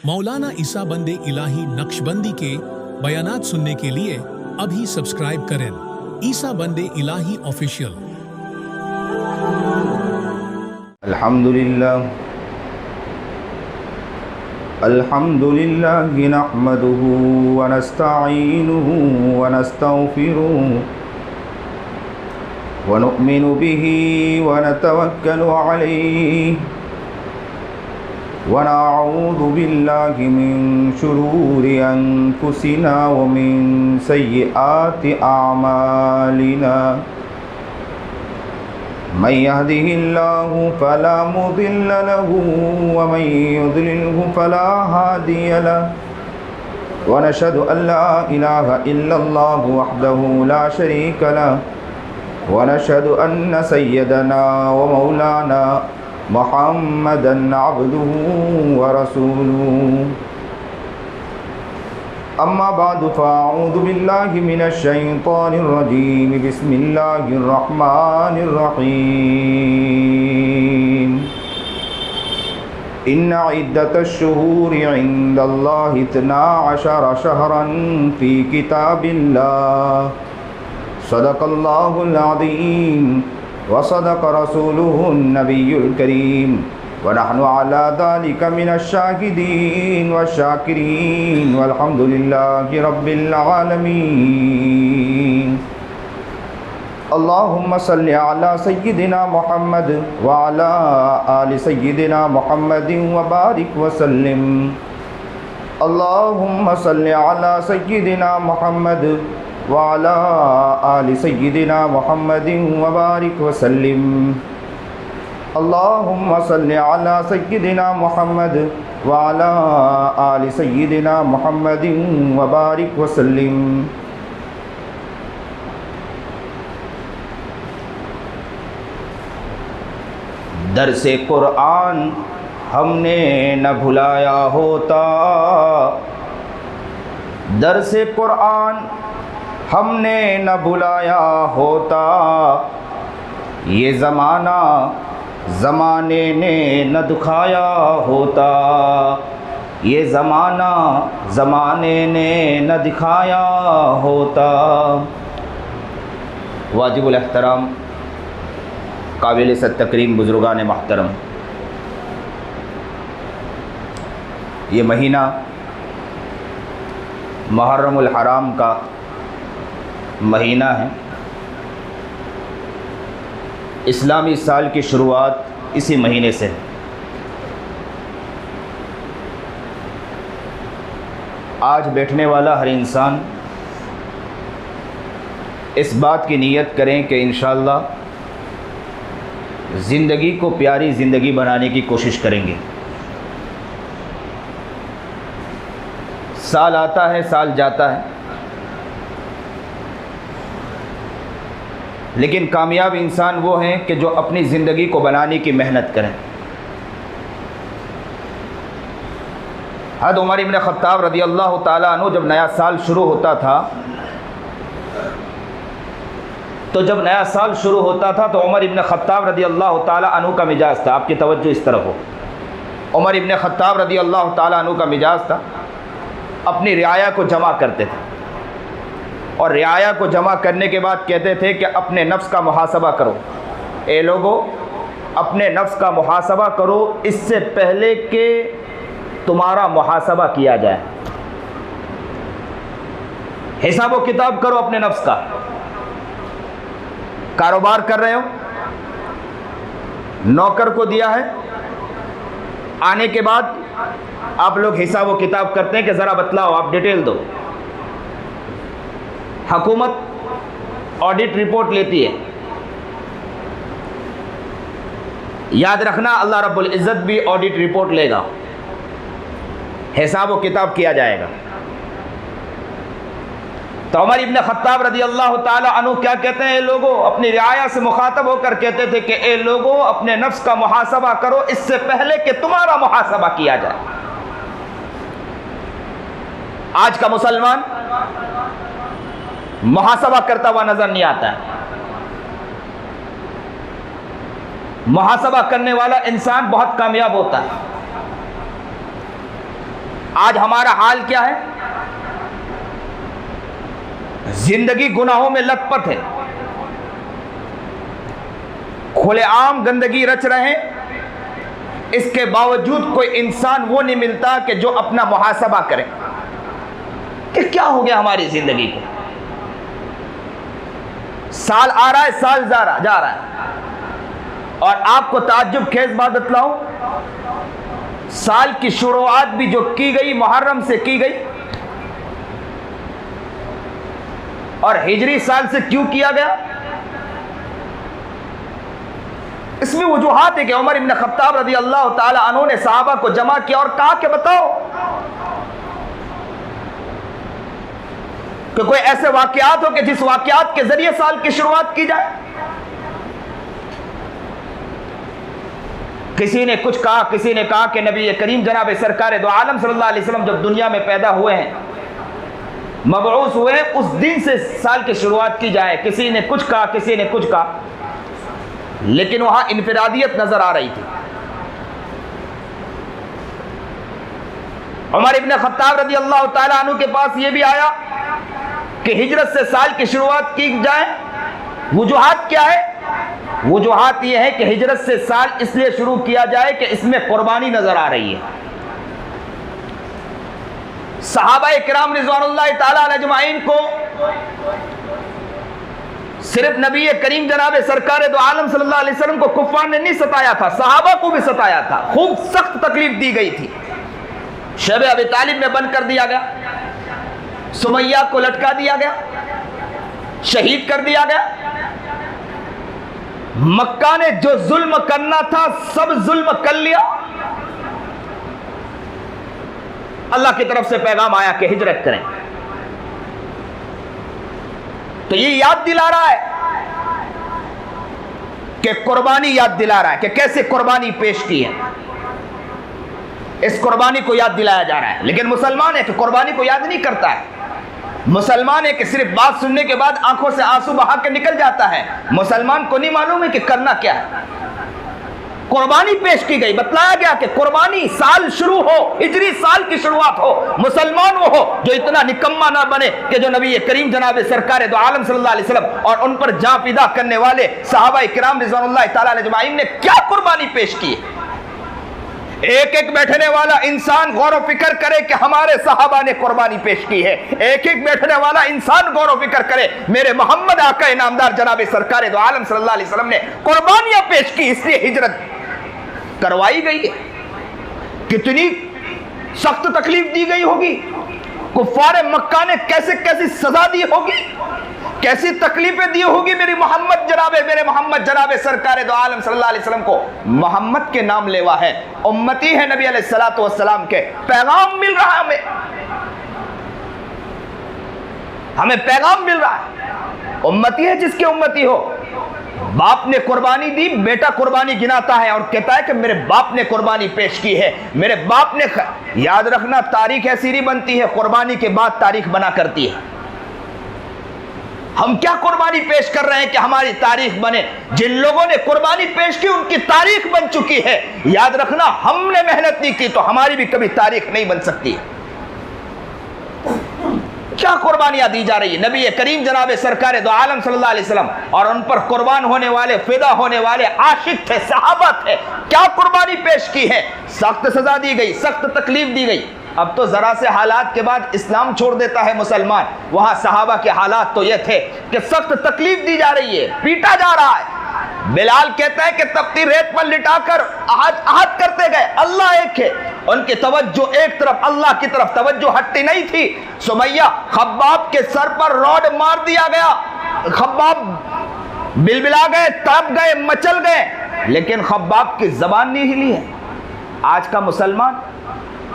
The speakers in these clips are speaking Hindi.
मौलाना ईसा बंदे इलाही नक्शबंदी के बयानात सुनने के लिए अभी सब्सक्राइब करें ईसा बंदे इलाही ऑफिशियल। अल्हम्दुलिल्लाह नहमदुहु व नस्तईनुहु व नस्तगफिरुहु व नु'मिनु बिही व नतवक्कलु अलैहि व नऊज़ु बिल्लाहि मिन शुरूरि अनफुसिना व मिन सय्यिआति अअमालिना मन यहदिहिल्लाहु फला मुदिल्ल लहु व मन युद्लिलहु फला हादिय लहु व नशहदु अल्ला इलाहा इल्लल्लाहु वहदहु ला शरीका लहु व नशहदु अन्न सय्यदना व मौलाना मुहम्मदन अब्दुहु व रसूलुहु। अम्मा बादु फ़अऊज़ु बिल्लाहि मिनश शैतानिर रजीम बिस्मिल्लाहिर रहमानिर रहीम। इन्ना इद्दतश शुहूरि इंदल्लाहि इत्ना अशरा शहरन फ़ी किताबिल्लाह सदक़ल्लाहुल अज़ीम व सदक़ रसूलुहुन नबियुल करीम व नहनु अला ज़ालिका मिनश शाहिदीन व शाकिरीन वल्हम्दुलिल्लाहि रब्बिल आलमीन। अल्लाहुम्मा सल्लि अला सय्यिदिना मुहम्मद व अला आलि सय्यिदिना मुहम्मदिन व बारिक व सल्लिम। अल्लाहुम्मा सल्लि अला सय्यिदिना मुहम्मद व अला आलि सय्यिदिना मुहम्मदिन व बारिक व सल्लिम। अल्लाहुम्मा सल्लि अला सय्यिदिना मुहम्मद व अला आलि सय्यिदिना मुहम्मदिन व बारिक व सल्लिम। दर्से कुरान हमने न भुलाया होता, दर्से कुरान हमने न भुलाया होता, ये ज़माना ज़माने ने न दुखाया होता, ये ज़माना ज़माने ने न दिखाया होता। वाजिबुल एहतराम काबिल तकरीम बुज़ुर्गान महतरम, ये महीना मुहर्रमुल हराम का महीना है। इस्लामी साल की शुरुआत इसी महीने से है। आज बैठने वाला हर इंसान इस बात की नीयत करें कि इंशाअल्लाह ज़िंदगी को प्यारी ज़िंदगी बनाने की कोशिश करेंगे। साल आता है, साल जाता है, लेकिन कामयाब इंसान वो हैं कि जो अपनी ज़िंदगी को बनाने की मेहनत करें। हज़रत उमर इब्न ख़त्ताब रज़ी अल्लाह ताला अन्हु जब नया साल शुरू होता था तो उमर इब्न ख़त्ताब रज़ी अल्लाह ताला अन्हु का मिजाज था, आपकी तवज्जो इस तरफ हो, उमर इब्न ख़त्ताब रज़ी अल्लाह ताला अन्हु का मिजाज था, अपनी रियाया को जमा करते थे और रियाया को जमा करने के बाद कहते थे कि अपने नफ्स का मुहासबा करो। ए लोगो, अपने नफ्स का मुहासबा करो इससे पहले कि तुम्हारा मुहासबा किया जाए। हिसाब व किताब करो अपने नफ्स का। कारोबार कर रहे हो, नौकर को दिया है, आने के बाद आप लोग हिसाब व किताब करते हैं कि ज़रा बतलाओ, आप डिटेल दो। हुकूमत ऑडिट रिपोर्ट लेती है। याद रखना, अल्लाह रब्बुल इज़्ज़त भी ऑडिट रिपोर्ट लेगा, हिसाब व किताब किया जाएगा। तो उमर इब्न ख़त्ताब रज़ी अल्लाह ताला अन्हु क्या कहते हैं, ए लोगों, अपनी रियाया से मुखातब होकर कहते थे कि ए लोगों, अपने नफ्स का मुहासबा करो इससे पहले कि तुम्हारा मुहासबा किया जाए। आज का मुसलमान मुहासबा करता हुआ नजर नहीं आता है। मुहासबा करने वाला इंसान बहुत कामयाब होता है। आज हमारा हाल क्या है? जिंदगी गुनाहों में लथपथ है, खुलेआम गंदगी रच रहे हैं। इसके बावजूद कोई इंसान वो नहीं मिलता कि जो अपना मुहासबा करे कि क्या हो गया हमारी जिंदगी को। साल आ रहा है, साल जा रहा है, और आपको ताज्जुब खेज बात बतलाऊं, साल की शुरुआत भी जो की गई मुहर्रम से की गई, और हिजरी साल से क्यों किया गया? इसमें वजूहात है कि उमर इब्न खत्ताब रज़ी अल्लाह ताला अन्हु ने सहाबा को जमा किया और कहा कि बताओ कि कोई ऐसे वाकयात हो कि जिस वाकयात के जरिए साल की शुरुआत की जाए। किसी ने कुछ कहा, किसी ने कहा कि नबी करीम जनाब सरकार दो आलम सल्लल्लाहु अलैहि वसल्लम जब दुनिया में पैदा हुए हैं, मबऊस हुए हैं, उस दिन से साल की शुरुआत की जाए। किसी ने कुछ कहा, किसी ने कुछ कहा, लेकिन वहां इनफिरादियत नजर आ रही थी। उमर इब्न खत्ताब रज़ी अल्लाह ताला अन्हु के पास यह भी आया कि हिजरत से साल की शुरुआत की जाए। वजूहात क्या है? वजूहात यह है कि हिजरत से साल इसलिए शुरू किया जाए कि इसमें कुर्बानी नजर आ रही है। सहाबा किराम रिज़वानुल्लाह ताला अजमाइन को सिर्फ नबी करीम जनाब सरकार दो आलम सल्लल्लाहु अलैहि वसल्लम को कुफ्फार ने नहीं सताया था, सहाबा को भी सताया था, खूब सख्त तकलीफ दी गई थी। शब अबी तालिब में बंद कर दिया गया, सुमैया को लटका दिया गया, शहीद कर दिया गया। मक्का ने जो जुल्म करना था सब जुल्म कर लिया। अल्लाह की तरफ से पैगाम आया कि हिजरत करें। तो ये याद दिला रहा है कि कुर्बानी, याद दिला रहा है कि कैसे कुर्बानी पेश की है। इस कुर्बानी को याद दिलाया जा रहा है। लेकिन मुसलमान है कि कुर्बानी को याद नहीं करता है। मुसलमान है कि सिर्फ बात सुनने के बाद आंखों से आंसू बहा के निकल जाता है। मुसलमान को नहीं मालूम है कि करना क्या है। कुर्बानी पेश की गई, बतलाया गया कि कुर्बानी साल शुरू हो, हिजरी साल की शुरुआत हो, मुसलमान वो हो जो इतना निकम्मा ना बने कि जो नबी करीम जनाब सरकार दो आलम सल्लल्लाहु अलैहि वसल्लम और उन पर जान फिदा करने वाले सहाबा किराम रिज़वानुल्लाह ताला अजमाइन ने क्या कुर्बानी पेश की। एक एक बैठने वाला इंसान गौर व फिक्र करे कि हमारे सहाबा ने कुर्बानी पेश की है। एक एक बैठने वाला इंसान गौर व फिक्र करे मेरे मोहम्मद आका नामदार जनाब सरकार दो आलम सल्लल्लाहु अलैहि वसल्लम ने कुर्बानियां पेश की, इसलिए हिजरत करवाई गई है। कितनी सख्त तकलीफ दी गई होगी, कुफ्फार मक्का ने कैसे कैसी सजा दी होगी, कैसी तकलीफें दी होगी मेरे मोहम्मद जनाबे सरकार दो आलम सल्लल्लाहु अलैहि वसल्लम को। मोहम्मद के नाम लेवा है, उम्मती है नबी अलैहिस्सलातु वस्सलाम के, पैगाम मिल रहा है, हमें पैगाम मिल रहा है। उम्मती है जिसके उम्मती हो। बाप ने कुर्बानी दी, बेटा कुर्बानी गिनाता है और कहता है कि मेरे बाप ने कुर्बानी पेश की है, मेरे बाप ने। याद रखना, तारीख ऐसी नहीं बनती है, कुर्बानी के बाद तारीख बना करती है। हम क्या कुर्बानी पेश कर रहे हैं कि हमारी तारीख बने? जिन लोगों ने कुर्बानी पेश की उनकी तारीख बन चुकी है। याद रखना, हमने मेहनत नहीं की तो हमारी भी कभी तारीख नहीं बन सकती है। क्या कुर्बानियां दी जा रही है? नबी करीम जनाब सरकार दो आलम सल्लल्लाहु अलैहि वसल्लम और उन पर कुर्बान होने वाले, फिदा होने वाले आशिक थे, सहाबा थे, क्या कुर्बानी पेश की है। सख्त सजा दी गई, सख्त तकलीफ दी गई। अब तो जरा से हालात के बाद इस्लाम छोड़ देता है मुसलमान। वहां सहाबा के हालात तो ये थे कि सख्त तकलीफ दी जा रही है, पीटा जा रहा है। बिलाल कहता है कि तपती रेत पर लिटाकर आहत करते गए। अल्लाह एक है, उनकी तवज्जो एक तरफ, अल्लाह की तरफ तवज्जो हटती नहीं थी। सुमैया, खब्बाब के सर पर रॉड मार दिया गया, खब्बाब बिलबिला गए, तड़प गए, मचल गए, लेकिन खब्बाब की जबान नहीं हिली है। आज का मुसलमान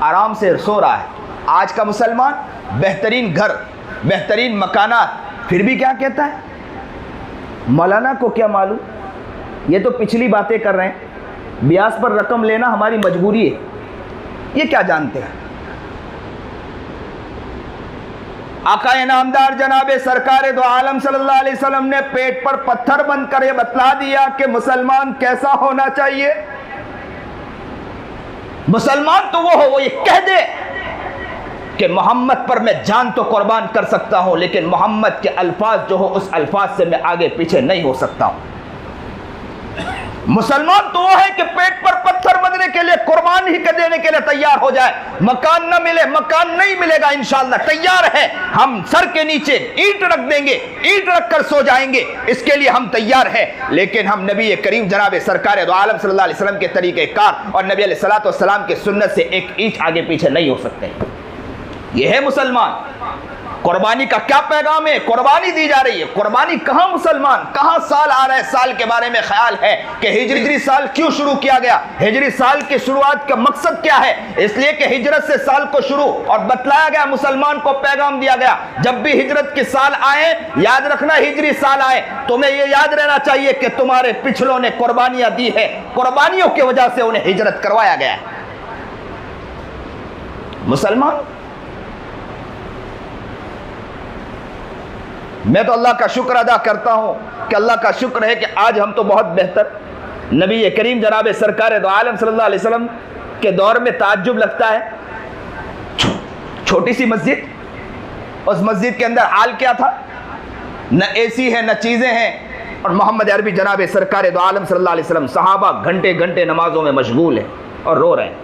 आराम से सो रहा है, आज का मुसलमान बेहतरीन घर, बेहतरीन मकानात, फिर भी क्या कहता है? मौलाना को क्या मालूम, ये तो पिछली बातें कर रहे हैं, ब्याज पर रकम लेना हमारी मजबूरी है, ये क्या जानते हैं? आका नामदार जनाबे सरकार दो आलम सल्लल्लाहु अलैहि वसल्लम ने पेट पर पत्थर बंद कर ये बतला दिया कि मुसलमान कैसा होना चाहिए। मुसलमान तो वो हो, वो ये कह दे कि मोहम्मद पर मैं जान तो कुर्बान कर सकता हूं, लेकिन मोहम्मद के अल्फाज जो हो उस अल्फाज से मैं आगे पीछे नहीं हो सकता हूं। मुसलमान तो वो है कि पेट पर पत्थर बंधने के लिए, कुर्बान ही कर देने के लिए तैयार हो जाए। मकान न मिले, मकान नहीं मिलेगा इंशाअल्लाह, तैयार है, हम सर के नीचे ईंट रख देंगे, ईंट रख कर सो जाएंगे, इसके लिए हम तैयार हैं। लेकिन हम नबी करीम जनाब सरकार दो आलम सल्लल्लाहु अलैहि वसल्लम के तरीक़ेकार और नबी अलैहिस्सलातु वस्सलाम के सुन्नत से एक इंच आगे पीछे नहीं हो सकते। यह है मुसलमान। कुर्बानी का क्या पैगाम है? कुर्बानी दी जा रही है, कुर्बानी कहां मुसलमान, कहां साल आ रहा है? साल के बारे में ख्याल है कि हिजरी साल क्यों शुरू किया गया? हिजरी साल की शुरुआत का मकसद क्या है? इसलिए कि हिजरत से साल को शुरू और बतलाया गया, मुसलमान को पैगाम दिया गया, जब भी हिजरत के साल आए याद रखना, हिजरी साल आए तुम्हें यह याद रहना चाहिए कि तुम्हारे पिछलों ने कुर्बानियां दी है, कुर्बानियों की वजह से उन्हें हिजरत करवाया गया है। मुसलमान, मैं तो अल्लाह का शुक्र अदा करता हूं कि अल्लाह का शुक्र है कि आज हम तो बहुत बेहतर नबी करीम जनाब सरकार दो आलम सल्लल्लाहु अलैहि वसल्लम के दौर में ताज्जुब लगता है, छोटी सी मस्जिद, उस मस्जिद के अंदर हाल क्या था? न एसी है, न चीजें हैं, और मोहम्मद अरबी जनाब सरकार दो आलम सल्लल्लाहु अलैहि वसल्लम सहाबा घंटे घंटे नमाजों में मशगूल है और रो रहे हैं।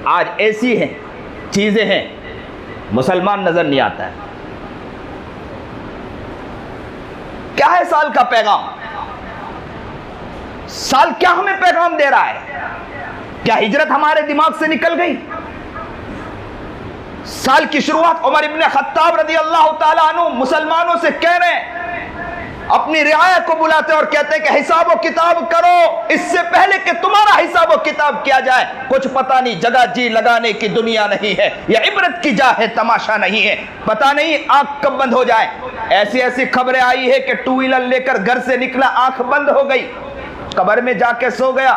आज एसी है, चीजें हैं, मुसलमान नजर नहीं आता है। क्या है साल का पैगाम? साल क्या हमें पैगाम दे रहा है? क्या हिजरत हमारे दिमाग से निकल गई? साल की शुरुआत उमर इब्ने खत्ताब रज़ी अल्लाह ताला अन्हु मुसलमानों से कह रहे हैं, अपनी रियाया को बुलाते और कहते हैं कि हिसाब किताब करो, इससे पहले कि तुम्हारा हिसाब किताब किया जाए। कुछ पता नहीं, जगह जी लगाने की दुनिया नहीं है, यह इबरत की जा है, तमाशा नहीं है। पता नहीं आंख कब बंद हो जाए। ऐसी ऐसी खबरें आई है कि टू व्हीलर लेकर घर से निकला, आंख बंद हो गई, कब्र में जाके सो गया।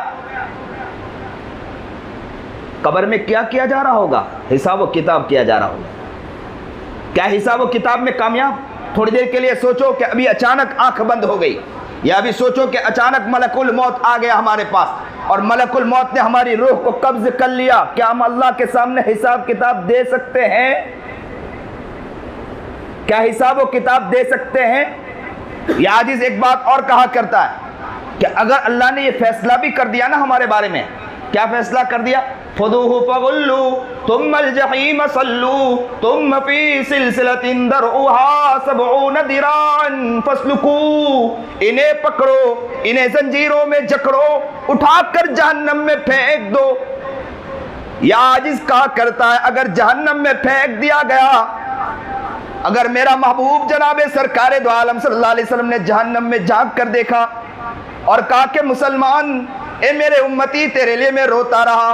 कब्र में क्या किया जा रहा होगा? हिसाब किताब किया जा रहा होगा। क्या हिसाब किताब में कामयाब? थोड़ी देर के लिए सोचो कि अभी अचानक आंख बंद हो गई, या अभी सोचो कि अचानक मलकुल मौत आ गया हमारे पास और मलकुल मौत ने हमारी रूह को कब्ज कर लिया। क्या हम अल्लाह के सामने हिसाब किताब दे सकते हैं? क्या हिसाब किताब दे सकते हैं? या आजिज एक बात और कहा करता है कि अगर अल्लाह ने ये फैसला भी कर दिया ना हमारे बारे में, क्या फैसला कर दिया? फदूहु फगुल्लू तुम्मल जहीम सल्लू तुम फी सिलसिलतिन दरउहा सबऊन दिरान फस्लुकू, इन्हें पकड़ो, इन्हें जंजीरों में जकड़ो, उठाकर जहन्नम में फेंक दो। या आजिज कहा करता है, अगर जहन्नम में फेंक दिया गया, अगर मेरा महबूब जनाबे सरकारे दो आलम सल्लल्लाहु अलैहि वसल्लम ने जहन्नम में झांक कर देखा और कहा कि मुसलमान, ए मेरे उम्मती, तेरे लिए मैं रोता रहा,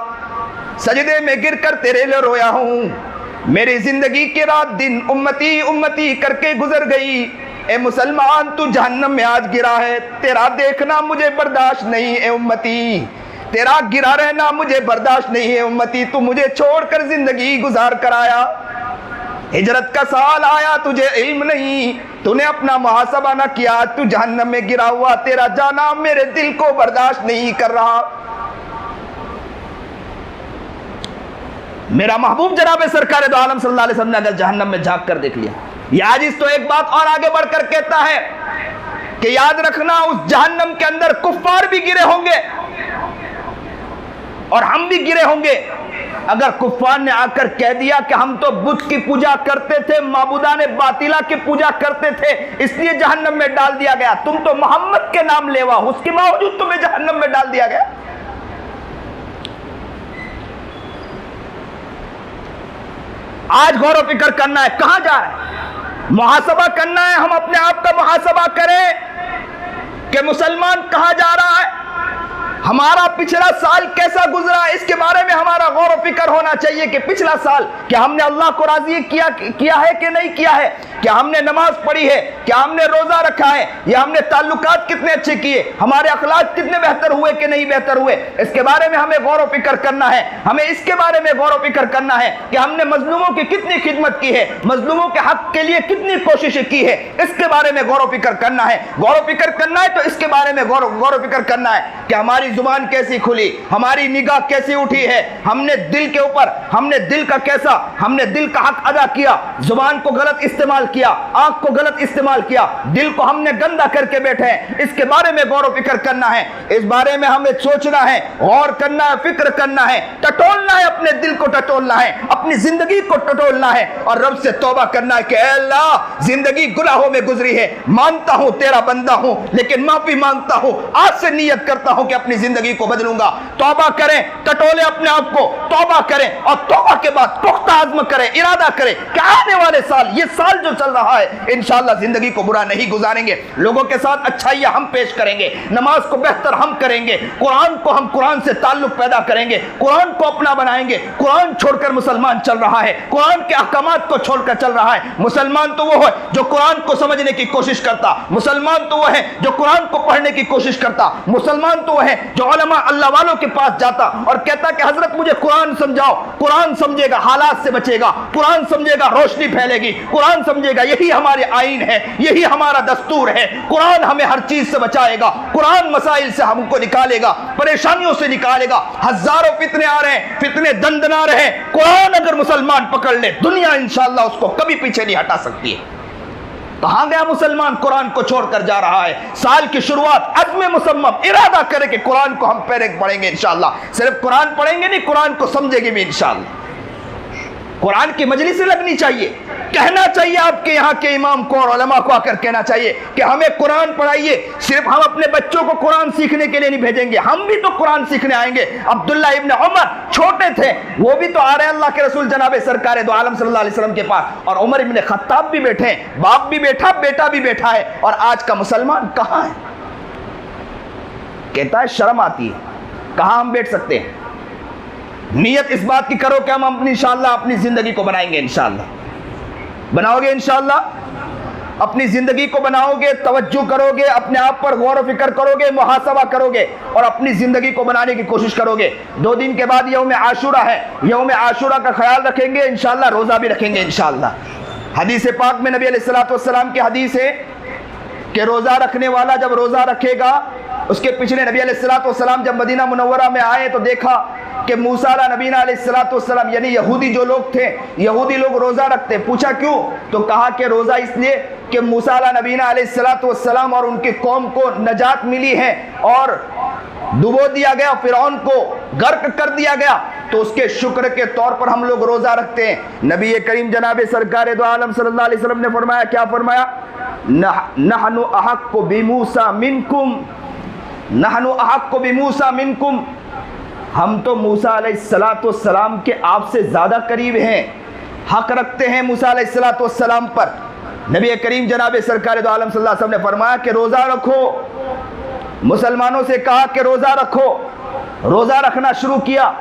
सजदे में गिरकर तेरे लिए रोया हूं, मेरी जिंदगी की रात दिन उम्मती उम्मती करके गुजर गई। ए मुसलमान, तू जहन्नम में आज गिरा है, तेरा देखना मुझे बर्दाश्त नहीं है उम्मती, तेरा गिरा रहना मुझे बर्दाश्त नहीं है उम्मती, तू मुझे छोड़कर जिंदगी गुजार कर आया, हिजरत का साल आया, तुझे इल्म नहीं, तूने अपना मुहासबा ना किया, तू जहन्नम में गिरा हुआ, तेरा जाना मेरे दिल को बर्दाश्त नहीं कर रहा। मेरा महबूब जनाब सरकार दो आलम सल्लल्लाहु अलैहि वसल्लम ने अगर जहन्नम में झांक कर देख लिया। याजिज तो एक बात और आगे बढ़कर कहता है कि याद रखना, उस जहन्नम के अंदर कुफ्फार भी गिरे होंगे और हम भी गिरे होंगे। अगर कुफ्फार ने आकर कह दिया कि हम तो बुत की पूजा करते थे, माबूदाने बातिला की पूजा करते थे, इसलिए जहन्नम में डाल दिया गया, तुम तो मोहम्मद के नाम लेवा, उसके बावजूद तुम्हें जहन्नम में डाल दिया गया। आज गौर व फिक्र करना है, कहां जा रहे हैं, मुहासबा करना है, हम अपने आप का मुहासबा करें कि मुसलमान कहां जा रहा है, हमारा पिछला साल कैसा गुजरा, इसके बारे में हमारा गौर व फिक्र होना चाहिए कि पिछला साल क्या हमने अल्लाह को राजी किया है कि नहीं किया है, क्या हमने नमाज पढ़ी है, क्या हमने रोजा रखा है, या हमने ताल्लुकात कितने अच्छे किए, हमारे अखलाक कितने बेहतर हुए कि नहीं बेहतर हुए, इसके बारे में हमें गौर व फिक्र करना है। हमें इसके बारे में गौर व फिक्र करना है कि हमने मजलूमों की कितनी खिदमत की है, मजलूमों के हक के लिए कितनी कोशिशें की है, इसके बारे में गौर व फिक्र करना है। गौर व फिक्र करना है तो इसके बारे में गौर व फिक्र करना है कि हमारी जुबान कैसी खुली, हमारी निगाह कैसी उठी है, हमने दिल के ऊपर, हमने दिल का कैसा, हमने दिल का हक अदा किया, जुबान को गलत इस्तेमाल किया, आंख को गलत इस्तेमाल किया, दिल को हमने गंदा करके बैठे हैं। इसके बारे में गौर फिक्र करना है, इस बारे में हमें सोचना है, गौर करना है, फिक्र करना है, टटोलना है, अपने दिल को टटोलना है, अपनी जिंदगी को टटोलना है और रब से तौबा करना है कि अल्लाह जिंदगी गुनाहों में गुजरी है, मानता हूं तेरा बंदा हूं, लेकिन माफी मांगता हूं, आज से नियत करता हूं कि अपनी जिंदगी को बदलूंगा। तौबा करें, टटोले अपने आप को, तौबा करें और तौबा के बाद पुख्ता आज़्म करें, इरादा करें कि आने वाले साल, ये साल जो चल रहा है, इंशाअल्लाह जिंदगी को बुरा नहीं गुजारेंगे, लोगों के साथ अच्छाइयां हम पेश करेंगे, नमाज को बेहतर हम करेंगे, कुरान को हम कुरान से ताल्लुक पैदा करेंगे, कुरान को अपना बनाएंगे। कुरान छोड़कर मुसलमान चल रहा है, कुरान के अहकामात को छोड़कर चल रहा है। मुसलमान तो वो है जो कुरान को समझने की कोशिश करता, मुसलमान तो वो है जो कुरान को पढ़ने की कोशिश करता, मुसलमान तो वो है जो उलमा अल्लाह वालों के पास जाता और कहता कि हजरत मुझे कुरान समझाओ। कुरान समझेगा, हालात से बचेगा, कुरान समझेगा, रोशनी फैलेगी, कुरान समझेगा, यही हमारे आईन है, यही हमारा दस्तूर है। कुरान हमें हर चीज से बचाएगा, कुरान मसाइल से हमको निकालेगा, परेशानियों से निकालेगा। हजारों फितने आ रहे हैं, फितने दंदना रहे, कुरान अगर मुसलमान पकड़ ले, दुनिया इंशाअल्लाह उसको कभी पीछे नहीं हटा सकती है। कहां गया मुसलमान? कुरान को छोड़कर जा रहा है। साल की शुरुआत अज़्म मुसम्मम, इरादा करे कि कुरान को हम पहले पढ़ेंगे इंशाअल्लाह। सिर्फ कुरान पढ़ेंगे नहीं, कुरान को समझेंगे भी इंशाअल्लाह। कुरान की मजलिस लगनी चाहिए, कहना चाहिए आपके यहाँ के इमाम को और उलमा को आकर कहना चाहिए कि हमें कुरान पढ़ाइए। सिर्फ हम अपने बच्चों को कुरान सीखने के लिए नहीं भेजेंगे, हम भी तो कुरान सीखने आएंगे। अब्दुल्ला इब्न उमर छोटे थे, वो भी तो आ रहे हैं अल्लाह के रसूल जनाब सरकार दो आलम सल्लल्लाहु अलैहि वसल्लम के पास, और उमर इब्न खत्ताब भी बैठे हैं, बाप भी बैठा, बेटा भी बैठा है। और आज का मुसलमान कहाँ है? कहता है शर्म आती है, कहाँ हम बैठ सकते हैं? नियत इस बात की करो कि हम इंशाअल्लाह अपनी जिंदगी को बनाएंगे। इंशाअल्लाह बनाओगे, इंशाअल्लाह अपनी जिंदगी को बनाओगे, तवज्जो करोगे, अपने आप पर गौर फिक्र करोगे, मुहासबा करोगे और अपनी जिंदगी को बनाने की कोशिश करोगे। 2 दिन के बाद यौम आशूरा है, यौम आशूरा का ख्याल रखेंगे, इंशाअल्लाह रोजा भी रखेंगे इंशाअल्लाह। हदीस पाक में नबी अलैहिस्सलातु वस्सलाम की हदीस है कि रोजा रखने वाला जब रोजा रखेगा, उसके पिछले नबी अलैहिस्सलातु वस्सलाम जब मदीना मुनव्वरा में आए तो देखा कि मूसा नबीना अलैहिस्सलातु वस्सलाम यानी यहूदी जो लोग थे, यहूदी लोग रोजा रखते। पूछा क्यों? तो कहा कि रोजा इसलिए कि मूसा नबीना अलैहिस्सलातु वस्सलाम और उनकी कौम को नजात मिली है और डुबो दिया गया, फिरौन को गर्क कर दिया गया, तो उसके शुक्र के तौर पर हम लोग रोजा रखते हैं। नबी करीम जनाब सरकार दो आलम सल्लल्लाहु अलैहि वसल्लम ने फरमाया, क्या फरमाया? नहनु अहक्कु बिमूसा मिनकुम, नहनु अहक्कु बिमूसा मिनकुम, हम तो मूसा अलैहिस्सलाम के आपसे ज़्यादा करीब हैं, हक रखते हैं मूसा अलैहिस्सलाम पर। नबी करीम जनाब सरकार दो आलम सल्लल्लाहु अलैहि वसल्लम ने फरमाया कि रोज़ा रखो, मुसलमानों से कहा कि रोज़ा रखो, रोज़ा रखना शुरू किया।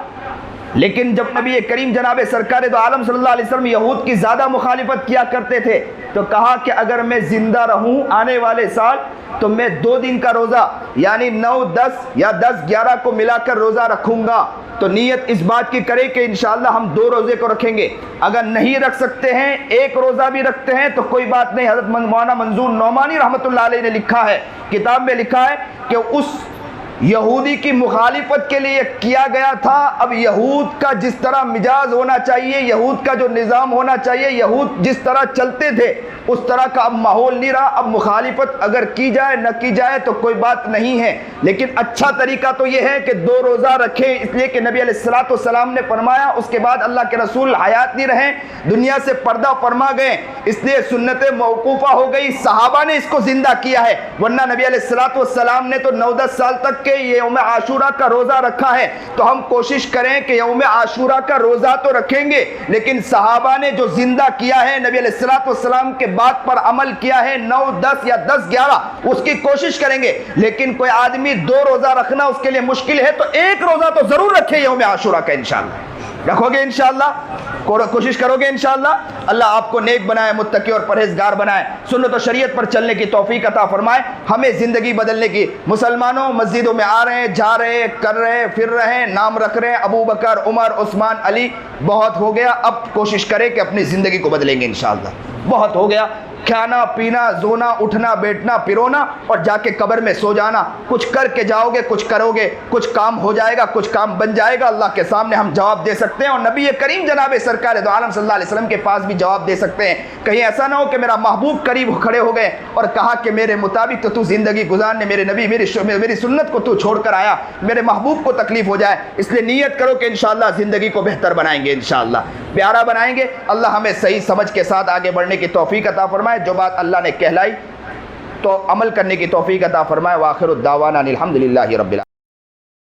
लेकिन जब नबी करीम जनाब सरकार दो आलम सल्लल्लाहु अलैहि वसल्लम यहूद की ज़्यादा मुखालिफत किया करते थे, तो कहा कि अगर मैं ज़िंदा रहूं आने वाले साल तो मैं 2 दिन का रोज़ा यानी 9, 10 या 10, 11 को मिलाकर रोज़ा रखूंगा। तो नीयत इस बात की करें कि इंशाअल्लाह हम 2 रोज़े को रखेंगे। अगर नहीं रख सकते हैं, 1 रोज़ा भी रखते हैं तो कोई बात नहीं। हज़रत मौलाना मंजूर नौमानी रहमतुल्लाह अलैह ने लिखा है, किताब में लिखा है कि उस यहूदी की मुखालिफत के लिए किया गया था। अब यहूद का जिस तरह मिजाज होना चाहिए, यहूद का जो निज़ाम होना चाहिए, यहूद जिस तरह चलते थे उस तरह का अब माहौल नहीं रहा। अब मुखालिफत अगर की जाए न की जाए तो कोई बात नहीं है, लेकिन अच्छा तरीका तो यह है कि 2 रोज़ा रखें, इसलिए कि नबी अलैहिस्सलातु वस्सलाम ने फरमाया। उसके बाद अल्लाह के रसूल हयात नहीं रहे, दुनिया से पर्दा फरमा गए, इसलिए सुन्नत मौकूफ़ा हो गई। सहाबा ने इसको जिंदा किया है, वरना नबी अलैहिस्सलातु वस्सलाम ने तो 9-10 साल तक के यौम आशूरा का रोज़ा रखा है। तो हम कोशिश करें कि यौम आशूरा का रोज़ा तो रखेंगे, लेकिन सहाबा ने जो जिंदा किया है, नबी अलैहिस्सलातु वस्सलाम के बात पर अमल किया है, 9, 10 या 10, 11 उसकी कोशिश करेंगे। लेकिन कोई आदमी 2 रोज़ा रखना उसके लिए मुश्किल है तो 1 रोज़ा तो जरूर रखे यौम आशूरा का। इंशाअल्लाह रखोगे, इंशाअल्लाह कोशिश करोगे, इंशाअल्लाह अल्लाह आपको नेक बनाए, मुत्तकी और परहेजगार बनाए, सुन्नत और शरीयत पर चलने की तौफीक अता फरमाए, हमें ज़िंदगी बदलने की। मुसलमानों मस्जिदों में आ रहे हैं, जा रहे हैं, कर रहे हैं, फिर रहे हैं, नाम रख रहे हैं अबू बकर, उमर, उस्मान, अली, बहुत हो गया। अब कोशिश करें कि अपनी ज़िंदगी को बदलेंगे इंशाअल्लाह, बहुत हो गया। खाना पीना, सोना, उठना, बैठना, पिरोना और जाके कब्र में सो जाना। कुछ करके जाओगे, कुछ करोगे, कुछ काम हो जाएगा, कुछ काम बन जाएगा, अल्लाह के सामने हम जवाब दे सकते हैं और नबी करीम जनाब सरकार दो आलम सल्लल्लाहु अलैहि वसल्लम के पास भी जवाब दे सकते हैं। कहीं ऐसा ना हो कि मेरा महबूब करीब खड़े हो गए और कहा कि मेरे मुताबिक तो तू ज़िंदगी गुजारने, मेरे नबी मेरी सुन्नत को तू छोड़ कर आया, मेरे महबूब को तकलीफ़ हो जाए। इसलिए नीयत करो कि इंशाअल्लाह ज़िंदगी को बेहतर बनाएंगे, इंशाअल्लाह प्यारा बनाएंगे। अल्लाह हमें सही समझ के साथ आगे बढ़ने की तौफीक अता फरमाए। जो बात अल्लाह ने कहलाई तो अमल करने की तौफीक अता फरमाए। वाखिरु दावाना अनिल हम्दुलिल्लाहि रब्बिल आलमीन।